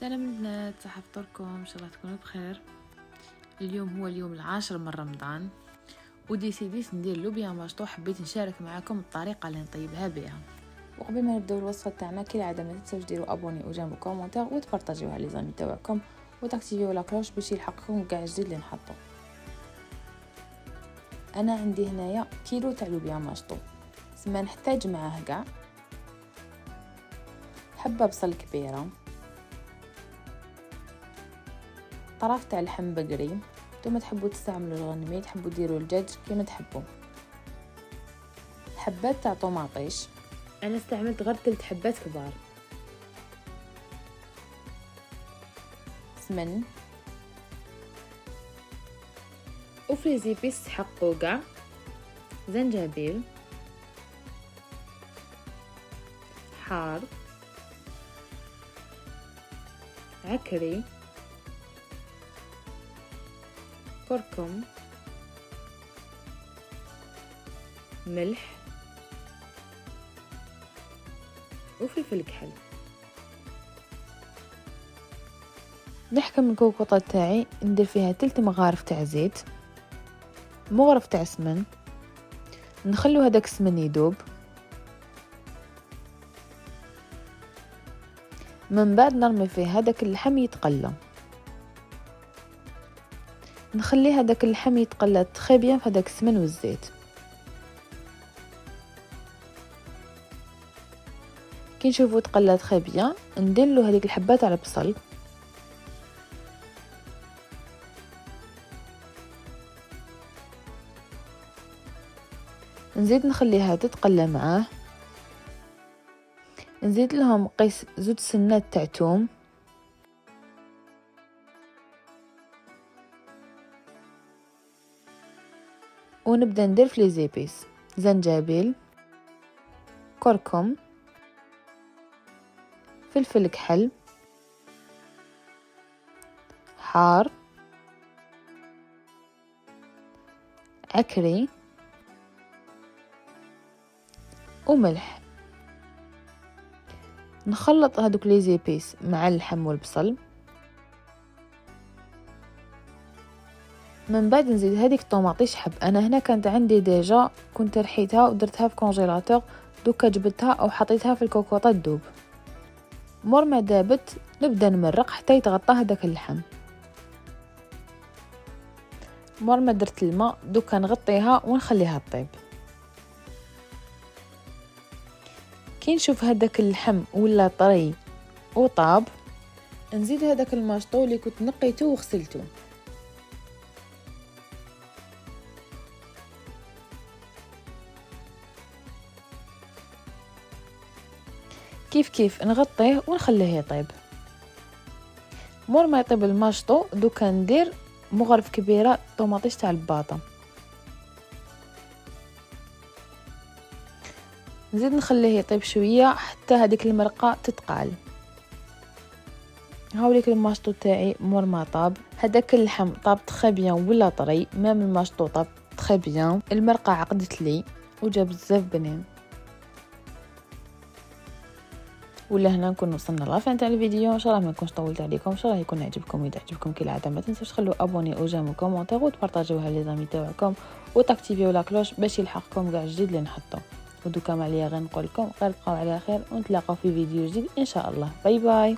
سلام البنات، صحة فطوركم ان شاء الله تكونوا بخير. اليوم هو اليوم العاشر من رمضان وديسيديت ندير لوبيا ماشطو. حبيت نشارك معكم الطريقه اللي نطيبها بها. وقبل ما نبداو الوصفه تاعنا كالعاده ما تنساوش ديروا ابوني وجنبو كومونتير وتبارطاجيوها لي زامي تاعكم وتاكتيفيو لا كلوش باش يلحقكم كاع الجديد اللي نحطو. انا عندي هنايا كيلو تاع لوبيا ماشطو. سما نحتاج معاه كاع حبه بصل كبيره، طرف تاع لحم بقري، نتوما تحبوا تستعملوا الغنمي، تحبوا ديروا الدجاج كيما تحبوا، حبات تاع طوماطيش، انا استعملت غير 3 حبات كبار، سمن، وفي زيبيس حقوا كاع زنجبيل حار عكري كركم ملح وفلفل كحل. نحكم الكوكوطه تاعي ندير فيها 3 مغارف تاع زيت، مغرف تاع سمن، نخلو هذاك السمن يذوب، من بعد نرمي فيه هذاك اللحم يتقلى، نخلي هذاك اللحم يتقلى تري بيان في هذاك السمن والزيت. كي نشوفو تقلى تري بيان ندير له هذيك الحبات على البصل، نزيد نخليها تتقلى معاه، نزيد لهم قيس 2 سنات تاع توم، ونبدا ندير في لي زيبيس زنجبيل كركم فلفل كحل حار عكري وملح. نخلط هذوك لي زيبيس مع اللحم والبصل، من بعد نزيد هذيك الطوماطيش حب. انا هنا كانت عندي ديجا كنت رحيتها ودرتها في كونجيلاتور، دوكا جبتها او حطيتها في الكوكوطه تذوب. مور ما دابت نبدا نمرق حتى يتغطى هذاك اللحم. مور ما درت الماء دوكا نغطيها ونخليها تطيب. كي نشوف هذاك اللحم ولا طري وطاب نزيد هذاك الماشطو اللي كنت نقيته وغسلته. كيف كيف نغطيه ونخليه يطيب. مور ما يطيب الماشطو دوكا ندير مغرف كبيره طوماطيش تاع الباطه، نزيد نخليه يطيب شويه حتى هذيك المرقه تتقال. هاوليك الماشطو تاعي مور ما طاب، هذاك اللحم طاب تري بيان ولا طري، مام الماشطو طاب تري بيان، المرقه عقدت لي وجا بزاف بنين. ولا هنا نكون وصلنا لافين تاع الفيديو. ان شاء الله ما نكونش طولت عليكم، ان شاء الله يكون عجبكم. واذا عجبكم كالعاده ما تنسوش تخلوا ابوني او جيم وكومونتير وتبارطاجيوها لي زامي تاعكم وتاكتيفيو لا كلوش باش يلحقكم كاع الجديد اللي نحطو. ودوكا ما عليا غير نقول لكم غير بقاو على خير ونتلاقاو في فيديو جديد ان شاء الله. باي باي.